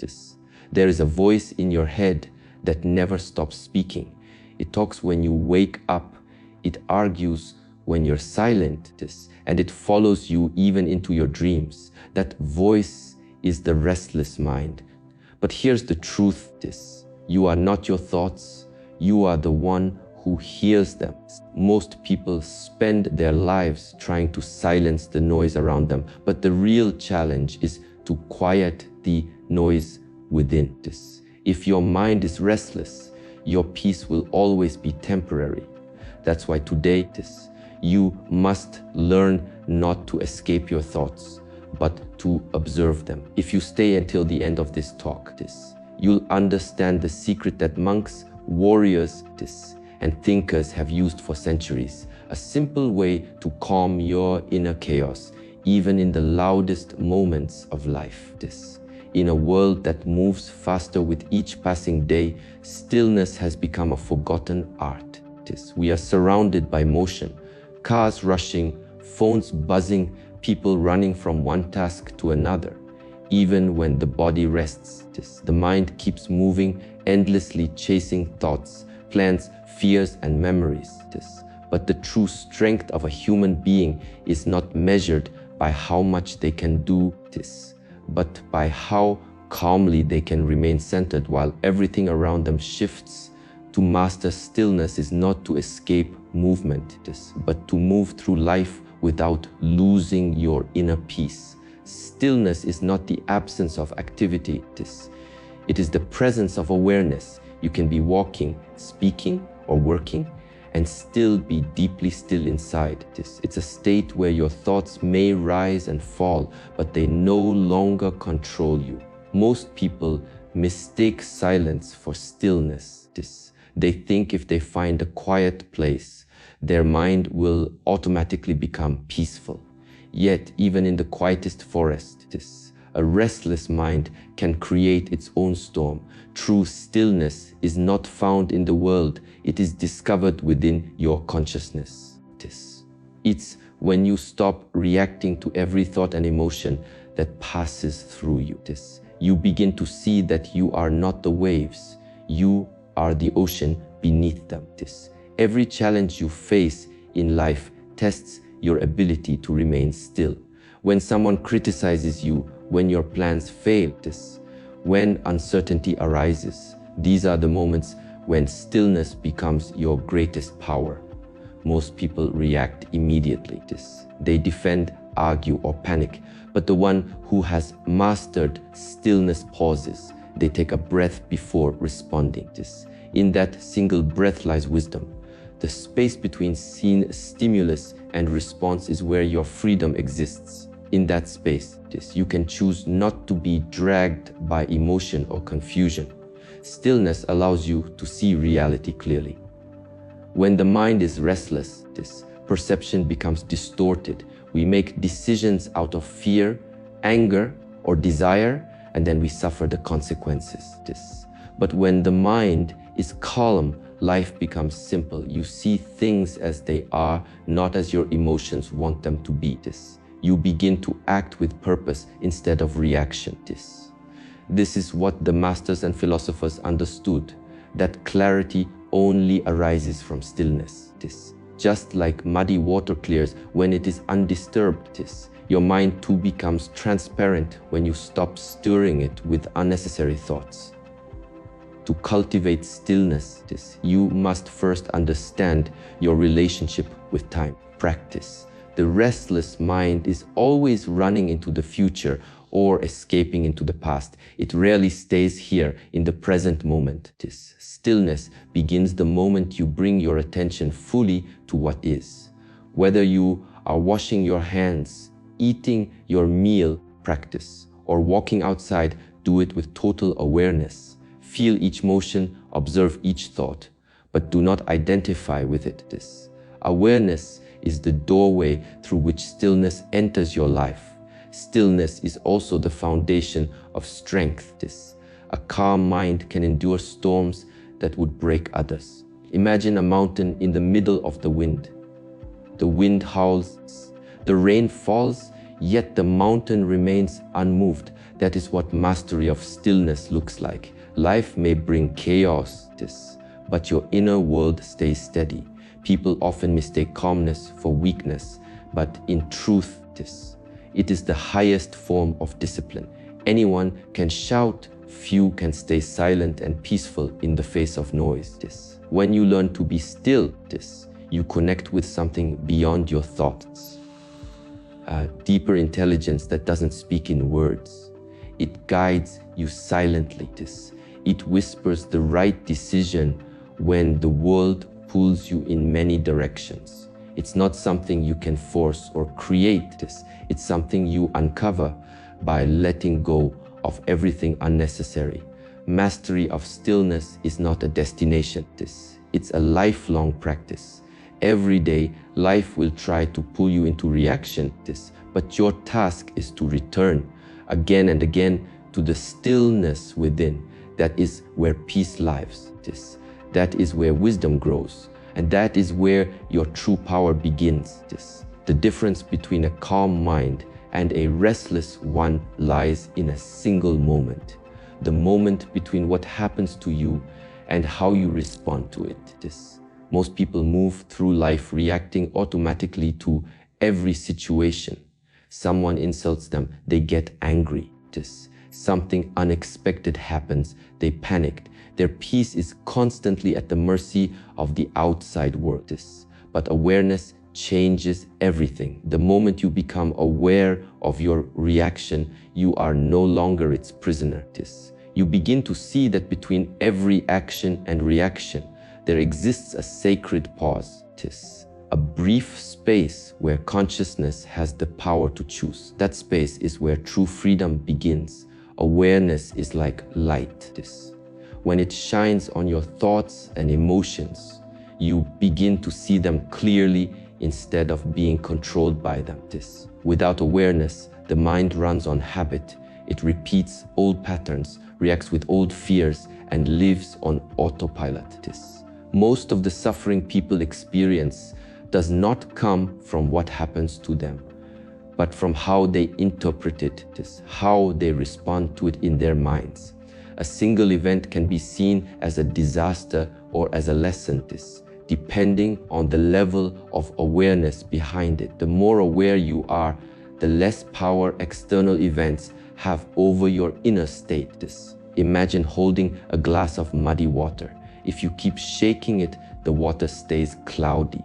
This. There is a voice in your head that never stops speaking. It talks when you wake up. It argues when you're silent. This. And it follows you even into your dreams. That voice is the restless mind. But here's the truth. This. You are not your thoughts. You are the one who hears them. Most people spend their lives trying to silence the noise around them, but the real challenge is to quiet the noise within. This. If your mind is restless, your peace will always be temporary. That's why today, you must learn not to escape your thoughts, but to observe them. If you stay until the end of this talk, you'll understand the secret that monks, warriors, and thinkers have used for centuries. A simple way to calm your inner chaos, even in the loudest moments of life. In a world that moves faster with each passing day, stillness has become a forgotten art. We are surrounded by motion, cars rushing, phones buzzing, people running from one task to another. Even when the body rests, the mind keeps moving, endlessly chasing thoughts, plans, fears, and memories. But the true strength of a human being is not measured by how much they can do, but by how calmly they can remain centered while everything around them shifts. To master stillness is not to escape movement, but to move through life without losing your inner peace. Stillness is not the absence of activity. It is the presence of awareness. You can be walking, speaking, or working, and still be deeply still inside. It's a state where your thoughts may rise and fall, but they no longer control you. Most people mistake silence for stillness. They think if they find a quiet place, their mind will automatically become peaceful. Yet, even in the quietest forest, a restless mind can create its own storm. True stillness is not found in the world, it is discovered within your consciousness. It's when you stop reacting to every thought and emotion that passes through you. You begin to see that you are not the waves, you are the ocean beneath them. Every challenge you face in life tests your ability to remain still. When someone criticizes you, when your plans fail, when uncertainty arises, these are the moments when stillness becomes your greatest power. Most people react immediately. They defend, argue, or panic. But the one who has mastered stillness pauses. They take a breath before responding. In that single breath lies wisdom. The space between stimulus and response is where your freedom exists. In that space, you can choose not to be dragged by emotion or confusion. Stillness allows you to see reality clearly. When the mind is restless, perception becomes distorted. We make decisions out of fear, anger, or desire, and then we suffer the consequences. But when the mind is calm, life becomes simple. You see things as they are, not as your emotions want them to be. You begin to act with purpose instead of reaction. This is what the masters and philosophers understood, that clarity only arises from stillness. Just like muddy water clears when it is undisturbed, your mind too becomes transparent when you stop stirring it with unnecessary thoughts. To cultivate stillness, you must first understand your relationship with time. Practice. The restless mind is always running into the future or escaping into the past. It rarely stays here in the present moment. Stillness begins the moment you bring your attention fully to what is. Whether you are washing your hands, eating your meal, practice, or walking outside, do it with total awareness. Feel each motion, observe each thought, but do not identify with it. Awareness is the doorway through which stillness enters your life. Stillness is also the foundation of strength. A calm mind can endure storms that would break others. Imagine a mountain in the middle of the wind. The wind howls, the rain falls, yet the mountain remains unmoved. That is what mastery of stillness looks like. Life may bring chaos, but your inner world stays steady. People often mistake calmness for weakness, but in truth, it is the highest form of discipline. Anyone can shout, few can stay silent and peaceful in the face of noise. When you learn to be still, you connect with something beyond your thoughts. A deeper intelligence that doesn't speak in words. It guides you silently. It whispers the right decision when the world pulls you in many directions. It's not something you can force or create. It's something you uncover by letting go of everything unnecessary. Mastery of stillness is not a destination. It's a lifelong practice. Every day, life will try to pull you into reaction, but your task is to return again and again to the stillness within. That is where peace lives. That is where wisdom grows. And that is where your true power begins. The difference between a calm mind and a restless one lies in a single moment. The moment between what happens to you and how you respond to it. Most people move through life reacting automatically to every situation. Someone insults them, they get angry. Something unexpected happens, they panicked. Their peace is constantly at the mercy of the outside world. But awareness changes everything. The moment you become aware of your reaction, you are no longer its prisoner. You begin to see that between every action and reaction, there exists a sacred pause. A brief space where consciousness has the power to choose. That space is where true freedom begins. Awareness is like light. When it shines on your thoughts and emotions, you begin to see them clearly instead of being controlled by them. Without awareness, the mind runs on habit. It repeats old patterns, reacts with old fears, and lives on autopilot. Most of the suffering people experience does not come from what happens to them, but from how they interpret it, how they respond to it in their minds. A single event can be seen as a disaster or as a lesson, depending on the level of awareness behind it. The more aware you are, the less power external events have over your inner state. Imagine holding a glass of muddy water. If you keep shaking it, the water stays cloudy.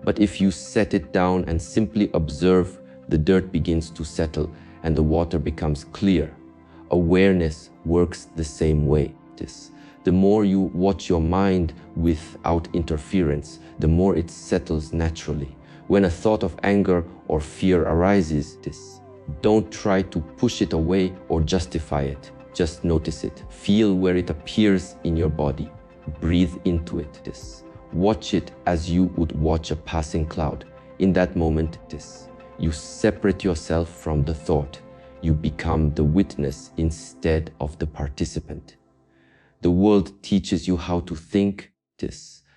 But if you set it down and simply observe, the dirt begins to settle and the water becomes clear. Awareness works the same way. The more you watch your mind without interference, the more it settles naturally. When a thought of anger or fear arises, don't try to push it away or justify it. Just notice it. Feel where it appears in your body. Breathe into it. Watch it as you would watch a passing cloud. In that moment, you separate yourself from the thought. You become the witness instead of the participant. The world teaches you how to think,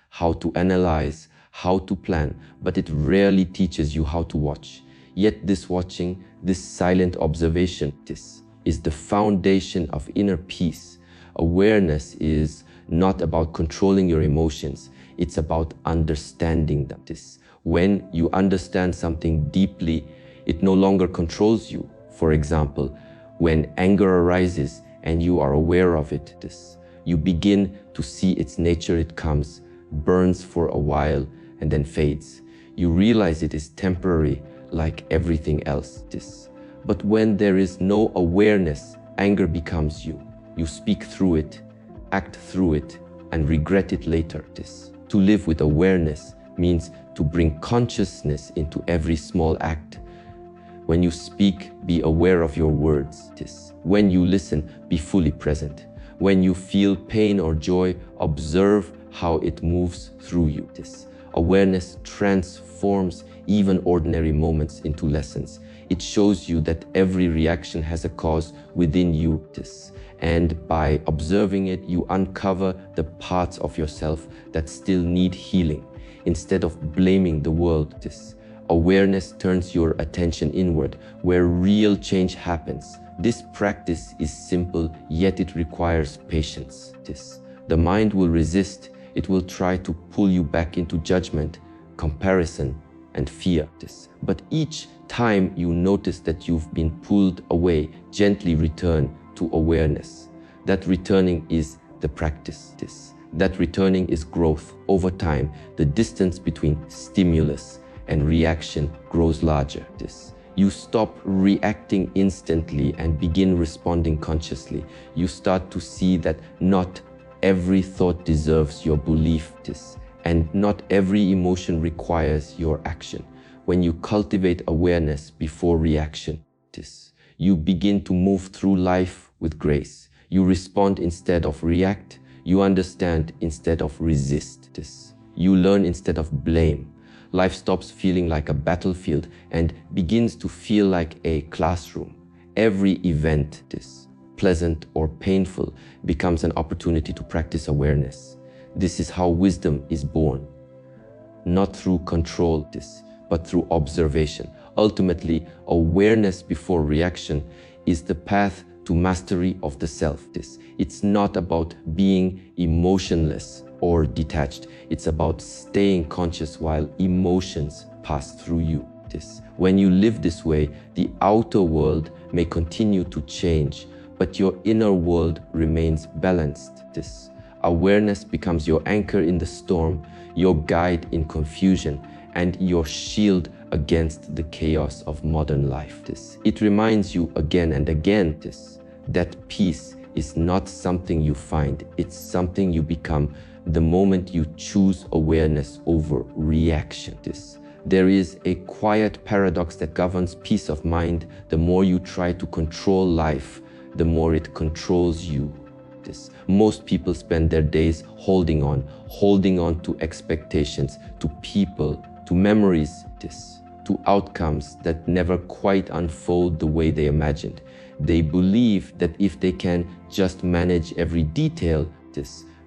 how to analyze, how to plan, but it rarely teaches you how to watch. Yet this watching, this silent observation, is the foundation of inner peace. Awareness is not about controlling your emotions. It's about understanding them. When you understand something deeply, it no longer controls you. For example, when anger arises and you are aware of it, you begin to see its nature. It comes, burns for a while, and then fades. You realize it is temporary, like everything else. But when there is no awareness, anger becomes you. You speak through it, act through it, and regret it later. To live with awareness means to bring consciousness into every small act. When you speak, be aware of your words. When you listen, be fully present. When you feel pain or joy, observe how it moves through you. Awareness transforms even ordinary moments into lessons. It shows you that every reaction has a cause within you. And by observing it, you uncover the parts of yourself that still need healing. Instead of blaming the world, awareness turns your attention inward, where real change happens, This practice is simple, yet it requires patience. The mind will resist. It will try to pull you back into judgment, comparison, and fear. But each time you notice that you've been pulled away, gently return to awareness. That returning is the practice. That returning is growth. Over time, the distance between stimulus and reaction grows larger. You stop reacting instantly and begin responding consciously. You start to see that not every thought deserves your belief, and not every emotion requires your action. When you cultivate awareness before reaction, you begin to move through life with grace. You respond instead of react. You understand instead of resist. You learn instead of blame. Life stops feeling like a battlefield and begins to feel like a classroom. Every event, pleasant or painful, becomes an opportunity to practice awareness. This is how wisdom is born. Not through control, but through observation. Ultimately, awareness before reaction is the path to mastery of the self. It's not about being emotionless or detached. It's about staying conscious while emotions pass through you. When you live this way, the outer world may continue to change, but your inner world remains balanced. Awareness becomes your anchor in the storm, your guide in confusion, and your shield against the chaos of modern life. It reminds you again and again that peace is not something you find, it's something you become the moment you choose awareness over reaction. There is a quiet paradox that governs peace of mind. The more you try to control life, the more it controls you. Most people spend their days holding on to expectations, to people, to memories, to outcomes that never quite unfold the way they imagined. They believe that if they can just manage every detail,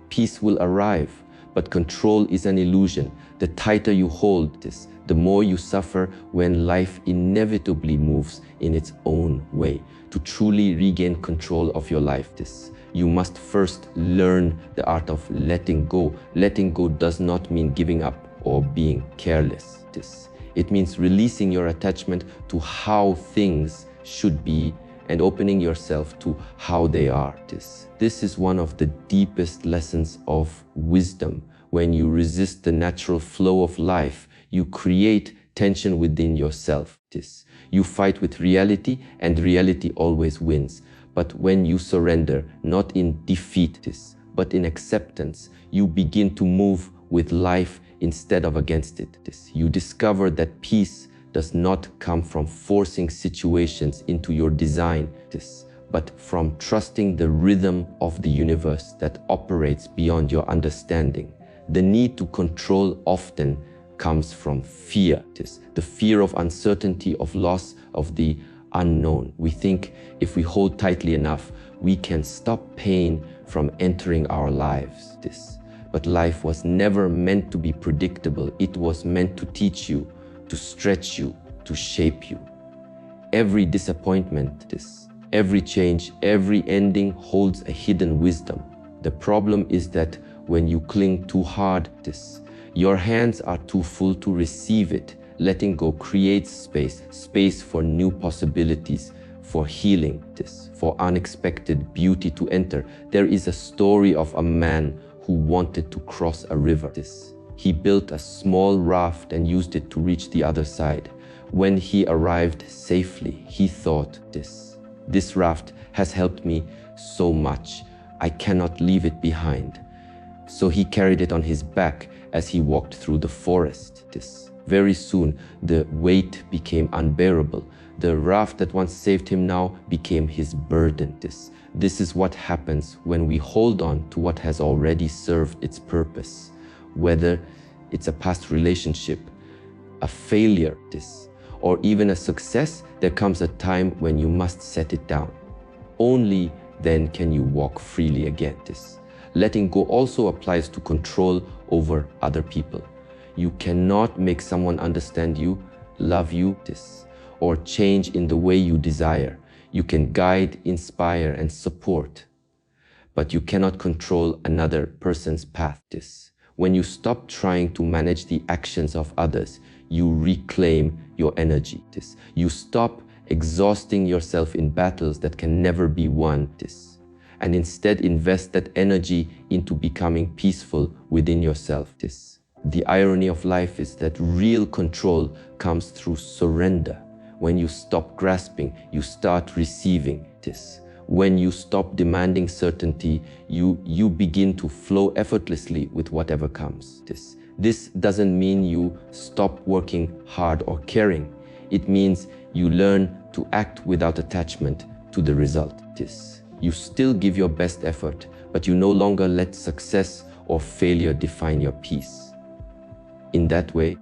peace will arrive. But control is an illusion. The tighter you hold the more you suffer when life inevitably moves in its own way. To truly regain control of your life, you must first learn the art of letting go. Letting go does not mean giving up or being careless. It means releasing your attachment to how things should be and opening yourself to how they are. This is one of the deepest lessons of wisdom. When you resist the natural flow of life, you create tension within yourself. You fight with reality, and reality always wins. But when you surrender, not in defeat, but in acceptance, you begin to move with life instead of against it. You discover that peace does not come from forcing situations into your design, but from trusting the rhythm of the universe that operates beyond your understanding. The need to control often comes from fear. The fear of uncertainty, of loss, of the unknown. We think if we hold tightly enough, we can stop pain from entering our lives. But life was never meant to be predictable. It was meant to teach you, to stretch you, to shape you. Every disappointment, every change, every ending holds a hidden wisdom. The problem is that when you cling too hard, your hands are too full to receive it. Letting go creates space for new possibilities, for healing, for unexpected beauty to enter. There is a story of a man who wanted to cross a river. He built a small raft and used it to reach the other side. When he arrived safely, he thought, this raft has helped me so much. I cannot leave it behind. So he carried it on his back as he walked through the forest. Very soon, the weight became unbearable. The raft that once saved him now became his burden. This is what happens when we hold on to what has already served its purpose. Whether it's a past relationship, a failure, or even a success, there comes a time when you must set it down. Only then can you walk freely again. Letting go also applies to control over other people. You cannot make someone understand you, love you, or change in the way you desire. You can guide, inspire, and support, but you cannot control another person's path. When you stop trying to manage the actions of others, you reclaim your energy. You stop exhausting yourself in battles that can never be won, and instead invest that energy into becoming peaceful within yourself. The irony of life is that real control comes through surrender. When you stop grasping, you start receiving. When you stop demanding certainty, you begin to flow effortlessly with whatever comes. This doesn't mean you stop working hard or caring. It means you learn to act without attachment to the result. You still give your best effort, but you no longer let success or failure define your peace. In that way,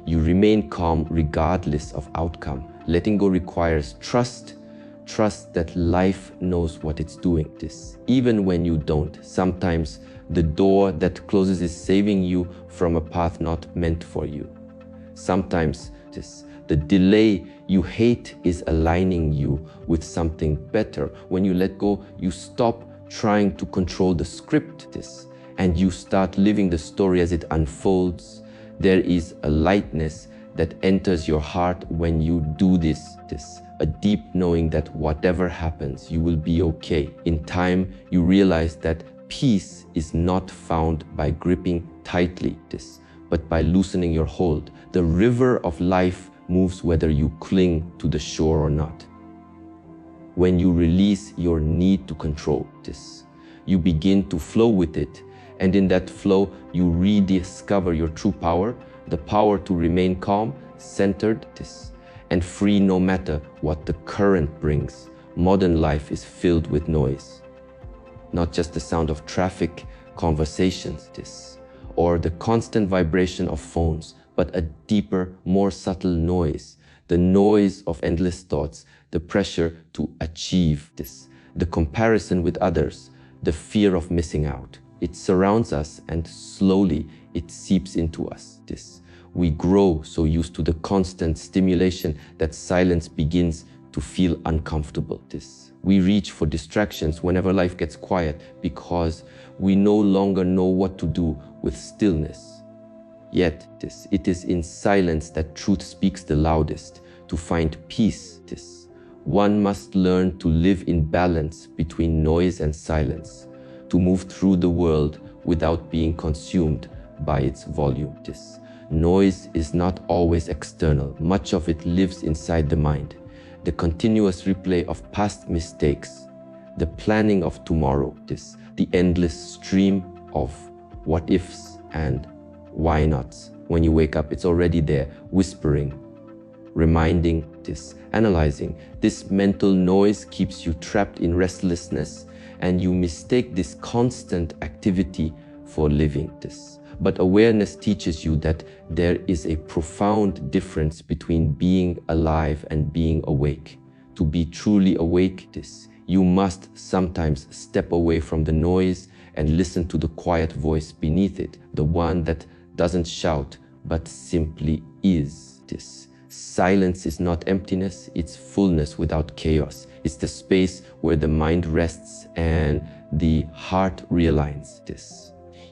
you remain calm regardless of outcome. Letting go requires trust that life knows what it's doing. Even when you don't, sometimes the door that closes is saving you from a path not meant for you. Sometimes the delay you hate is aligning you with something better. When you let go, you stop trying to control the script, and you start living the story as it unfolds. There is a lightness that enters your heart when you do this, a deep knowing that whatever happens, you will be okay. In time, you realize that peace is not found by gripping tightly, but by loosening your hold. The river of life moves whether you cling to the shore or not. When you release your need to control, you begin to flow with it. And in that flow, you rediscover your true power, the power to remain calm, centered, and free no matter what the current brings. Modern life is filled with noise. Not just the sound of traffic, conversations, or the constant vibration of phones, but a deeper, more subtle noise. The noise of endless thoughts, the pressure to achieve, the comparison with others, the fear of missing out. It surrounds us and slowly it seeps into us. We grow so used to the constant stimulation that silence begins to feel uncomfortable. We reach for distractions whenever life gets quiet because we no longer know what to do with stillness. Yet, it is in silence that truth speaks the loudest. To find peace, one must learn to live in balance between noise and silence, to move through the world without being consumed by its volume. Noise is not always external. Much of it lives inside the mind. The continuous replay of past mistakes, the planning of tomorrow, the endless stream of what ifs and why nots. When you wake up, it's already there, whispering, reminding, analyzing. This mental noise keeps you trapped in restlessness, and you mistake this constant activity for living. But awareness teaches you that there is a profound difference between being alive and being awake. To be truly awake, you must sometimes step away from the noise and listen to the quiet voice beneath it, the one that doesn't shout, but simply is. Silence is not emptiness, it's fullness without chaos. It's the space where the mind rests and the heart realigns.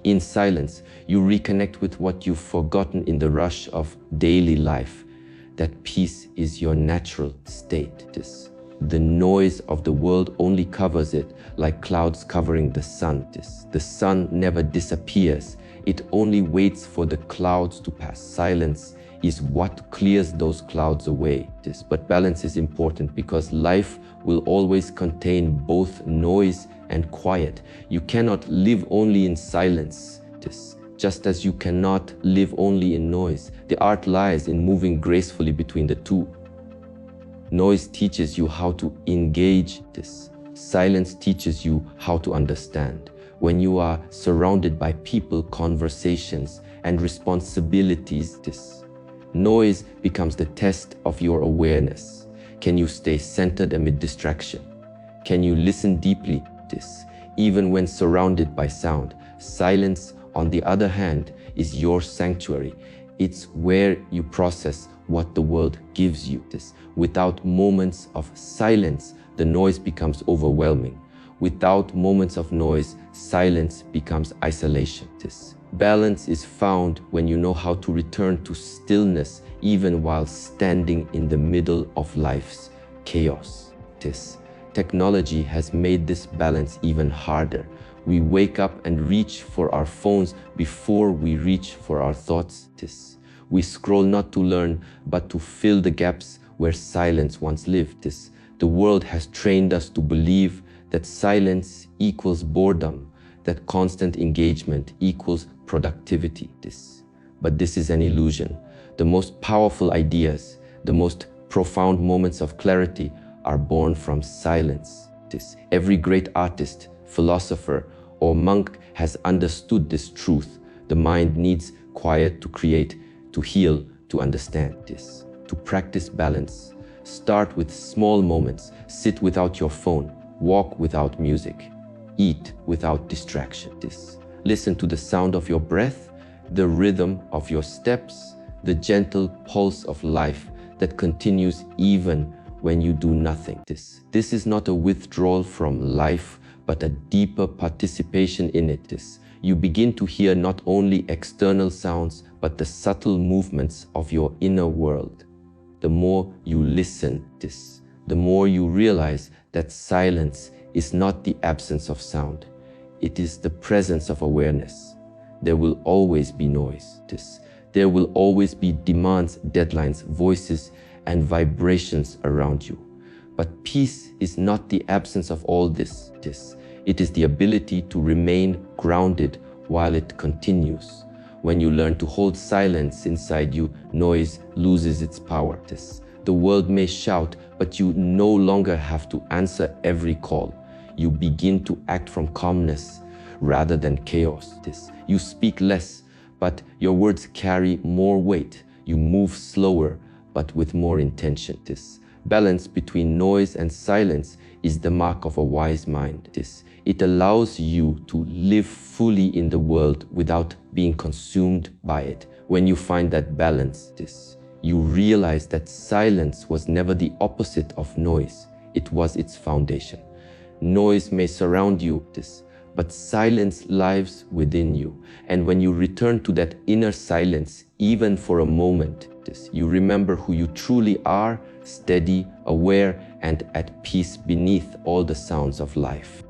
In silence, you reconnect with what you've forgotten in the rush of daily life. That peace is your natural state. The noise of the world only covers it like clouds covering the sun. The sun never disappears. It only waits for the clouds to pass. Silence is what clears those clouds away. But balance is important because life will always contain both noise and quiet. You cannot live only in silence, just as you cannot live only in noise. The art lies in moving gracefully between the two. Noise teaches you how to engage. Silence teaches you how to understand. When you are surrounded by people, conversations, and responsibilities, noise becomes the test of your awareness. Can you stay centered amid distraction? Can you listen deeply, even when surrounded by sound? Silence, on the other hand, is your sanctuary. It's where you process what the world gives you. Without moments of silence, the noise becomes overwhelming. Without moments of noise, silence becomes isolation. Balance is found when you know how to return to stillness even while standing in the middle of life's chaos. Technology has made this balance even harder. We wake up and reach for our phones before we reach for our thoughts. We scroll not to learn, but to fill the gaps where silence once lived. The world has trained us to believe that silence equals boredom, that constant engagement equals productivity. But this is an illusion. The most powerful ideas, the most profound moments of clarity are born from silence. Every great artist, philosopher, or monk has understood this truth. The mind needs quiet to create, to heal, to understand. To practice balance, start with small moments. Sit without your phone, walk without music, eat without distraction. Listen to the sound of your breath, the rhythm of your steps, the gentle pulse of life that continues even when you do nothing. This is not a withdrawal from life, but a deeper participation in it. You begin to hear not only external sounds, but the subtle movements of your inner world. The more you listen, the more you realize that silence is not the absence of sound. It is the presence of awareness. There will always be noise. There will always be demands, deadlines, voices, and vibrations around you. But peace is not the absence of all this. It is the ability to remain grounded while it continues. When you learn to hold silence inside you, noise loses its power. The world may shout, but you no longer have to answer every call. You begin to act from calmness rather than chaos. You speak less, but your words carry more weight. You move slower, but with more intention. Balance between noise and silence is the mark of a wise mind. It allows you to live fully in the world without being consumed by it. When you find that balance, you realize that silence was never the opposite of noise. It was its foundation. Noise may surround you, but silence lives within you. And when you return to that inner silence, even for a moment, you remember who you truly are, steady, aware, and at peace beneath all the sounds of life.